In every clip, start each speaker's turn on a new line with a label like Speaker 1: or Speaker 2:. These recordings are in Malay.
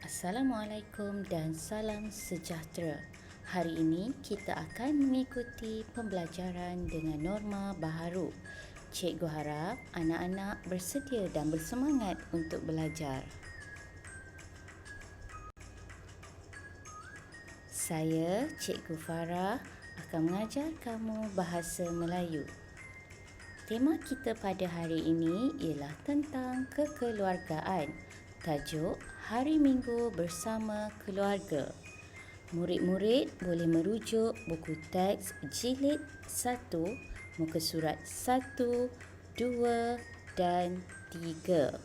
Speaker 1: Assalamualaikum dan salam sejahtera. Hari ini kita akan mengikuti pembelajaran dengan norma baharu. Cikgu harap anak-anak bersedia dan bersemangat untuk belajar. Saya, Cikgu Farah, akan mengajar kamu bahasa Melayu. Tema kita pada hari ini ialah tentang kekeluargaan. Tajuk Hari Minggu Bersama Keluarga. Murid-murid boleh merujuk buku teks jilid 1, muka surat 1, 2 dan 3.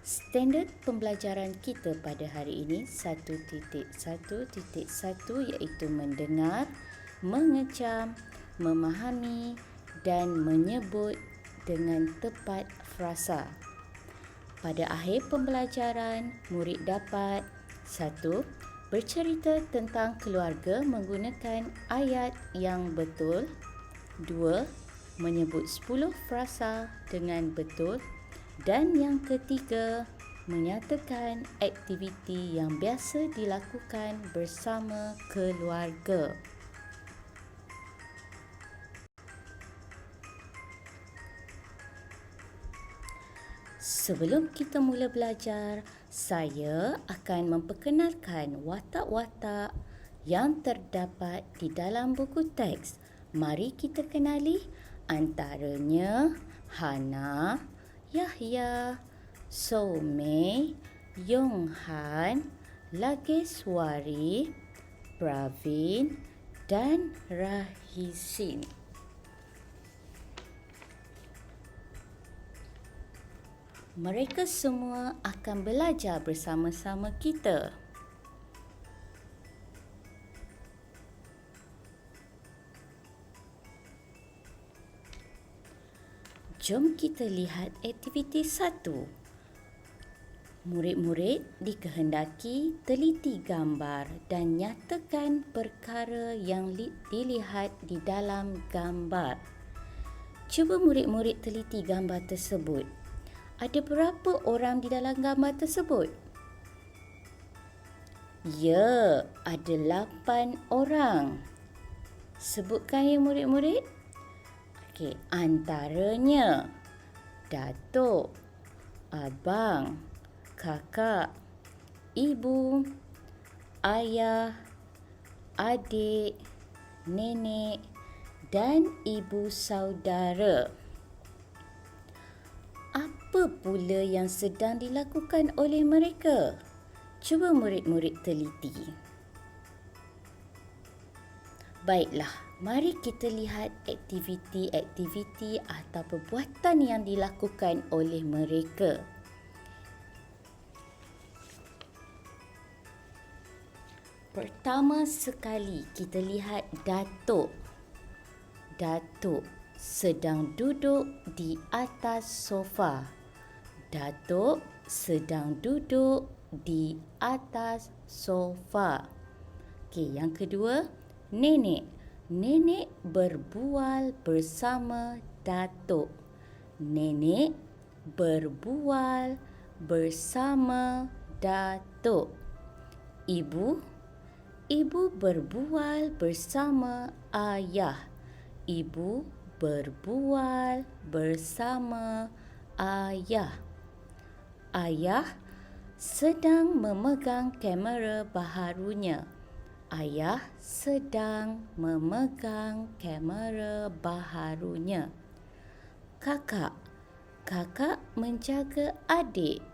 Speaker 1: Standard pembelajaran kita pada hari ini 1.1.1 iaitu mendengar, mengecam, memahami dan menyebut dengan tepat frasa. Pada akhir pembelajaran, murid dapat 1. Bercerita tentang keluarga menggunakan ayat yang betul. 2. Menyebut 10 frasa dengan betul. Dan yang ketiga, menyatakan aktiviti yang biasa dilakukan bersama keluarga. Sebelum kita mula belajar, saya akan memperkenalkan watak-watak yang terdapat di dalam buku teks. Mari kita kenali, antaranya Hana, Yahya, Soumei, Yonghan, Lageswari, Pravin dan Rahisin. Mereka semua akan belajar bersama-sama kita. Jom kita lihat aktiviti 1. Murid-murid dikehendaki teliti gambar dan nyatakan perkara yang dilihat di dalam gambar. Cuba murid-murid teliti gambar tersebut. Ada berapa orang di dalam gambar tersebut? Ya, ada 8 orang. Sebutkan ya murid-murid. Okey, antaranya datuk, abang, kakak, ibu, ayah, adik, nenek dan ibu saudara. Apa pula yang sedang dilakukan oleh mereka? Cuba murid-murid teliti. Baiklah, mari kita lihat aktiviti-aktiviti atau perbuatan yang dilakukan oleh mereka. Pertama sekali, kita lihat datuk. Datuk sedang duduk di atas sofa. Datuk sedang duduk di atas sofa. Okey, yang kedua, nenek. Nenek berbual bersama datuk. Nenek berbual bersama datuk. Ibu. Ibu berbual bersama ayah. Ibu berbual bersama ayah. Ayah sedang memegang kamera baharunya. Ayah sedang memegang kamera baharunya. Kakak. Kakak menjaga adik.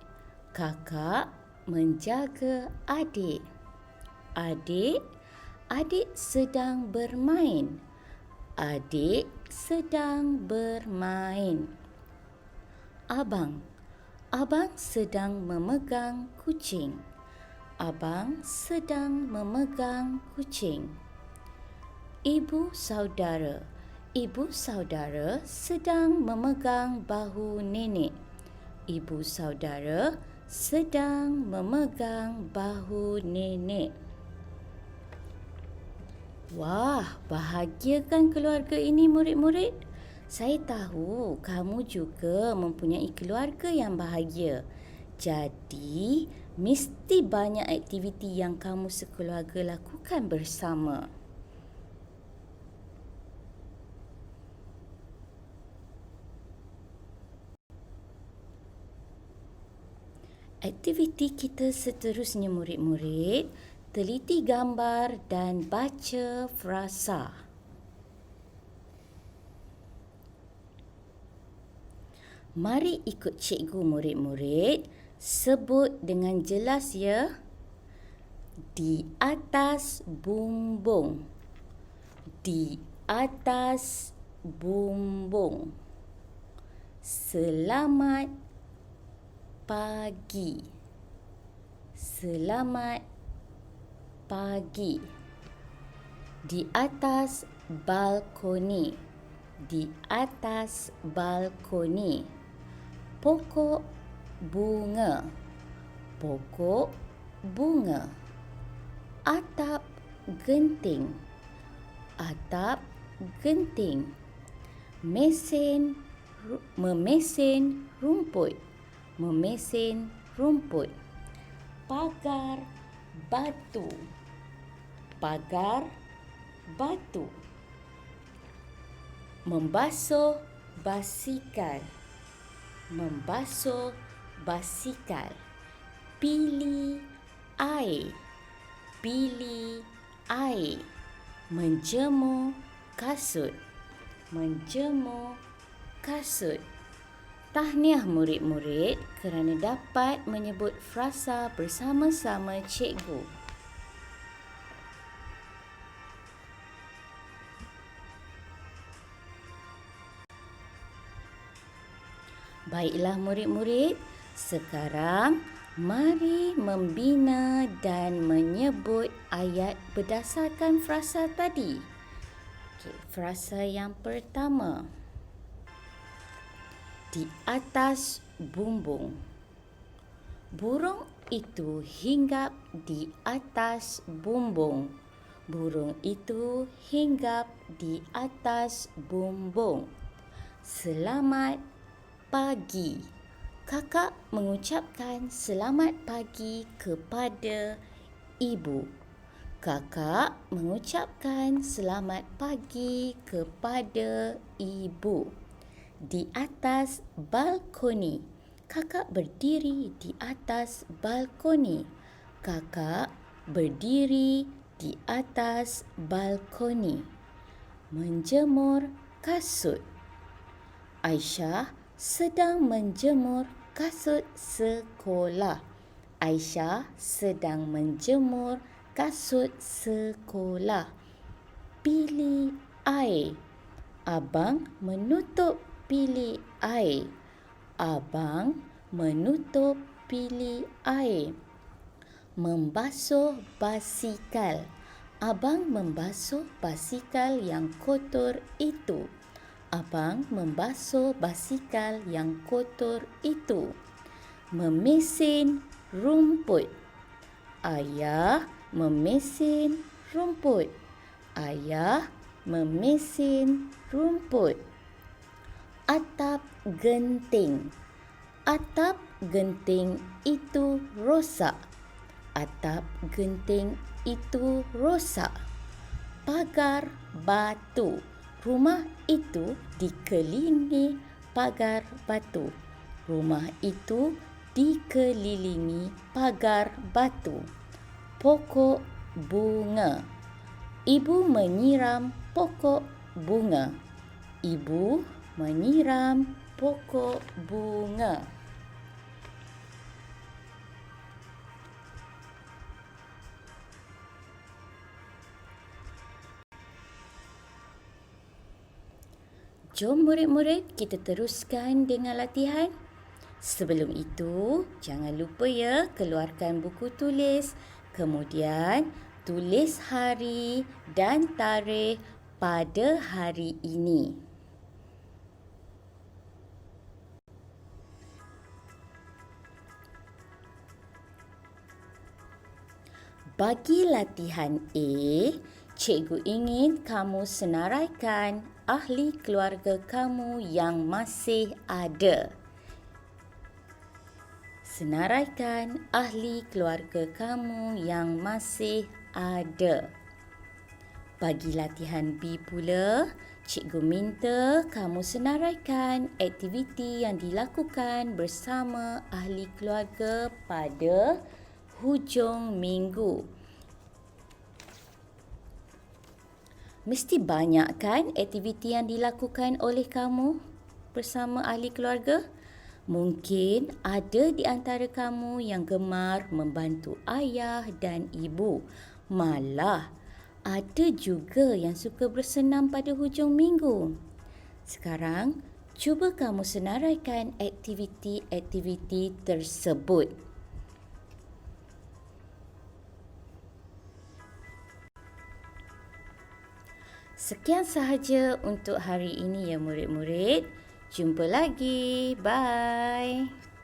Speaker 1: Kakak menjaga adik. Adik. Adik sedang bermain. Adik sedang bermain. Abang. Abang sedang memegang kucing. Abang sedang memegang kucing. Ibu saudara. Ibu saudara sedang memegang bahu nenek. Ibu saudara sedang memegang bahu nenek. Wah, bahagia kan keluarga ini murid-murid? Saya tahu kamu juga mempunyai keluarga yang bahagia. Jadi, mesti banyak aktiviti yang kamu sekeluarga lakukan bersama. Aktiviti kita seterusnya murid-murid, teliti gambar dan baca frasa. Mari ikut cikgu murid-murid, sebut dengan jelas ya. Di atas bumbung. Di atas bumbung. Selamat pagi. Selamat pagi. Di atas balkoni. Di atas balkoni. Pokok bunga. Pokok bunga. Atap genting. Atap genting. Memesin rumput. Memesin rumput. Pagar batu. Pagar batu. Membasuh basikal. Membasuh basikal. Pilih air. Pilih air. Menjemur kasut. Menjemur kasut. Tahniah murid-murid kerana dapat menyebut frasa bersama-sama cikgu. Baiklah murid-murid, sekarang mari membina dan menyebut ayat berdasarkan frasa tadi. Frasa yang pertama. Di atas bumbung. Burung itu hinggap di atas bumbung. Burung itu hinggap di atas bumbung. Selamat pagi. Kakak mengucapkan selamat pagi kepada ibu. Kakak mengucapkan selamat pagi kepada ibu. Di atas balkoni. Kakak berdiri di atas balkoni. Kakak berdiri di atas balkoni. Menjemur kasut. Aisyah sedang menjemur kasut sekolah. Aisyah sedang menjemur kasut sekolah. Pilih air. Abang menutup pilih air. Abang menutup pilih air. Membasuh basikal. Abang membasuh basikal yang kotor itu. Abang membasuh basikal yang kotor itu. Memesin rumput. Ayah memesin rumput. Ayah memesin rumput. Atap genting. Atap genting itu rosak. Atap genting itu rosak. Pagar batu. Rumah itu dikelilingi pagar batu. Rumah itu dikelilingi pagar batu. Pokok bunga. Ibu menyiram pokok bunga. Ibu menyiram pokok bunga. Jom murid-murid kita teruskan dengan latihan. Sebelum itu, jangan lupa ya keluarkan buku tulis. Kemudian tulis hari dan tarikh pada hari ini. Bagi latihan A, Cikgu ingin kamu senaraikan ahli keluarga kamu yang masih ada. Senaraikan ahli keluarga kamu yang masih ada. Bagi latihan B pula, cikgu minta kamu senaraikan aktiviti yang dilakukan bersama ahli keluarga pada hujung minggu. Mesti banyak kan aktiviti yang dilakukan oleh kamu bersama ahli keluarga? Mungkin ada di antara kamu yang gemar membantu ayah dan ibu. Malah, ada juga yang suka bersenam pada hujung minggu. Sekarang, cuba kamu senaraikan aktiviti-aktiviti tersebut. Sekian sahaja untuk hari ini ya murid-murid. Jumpa lagi. Bye.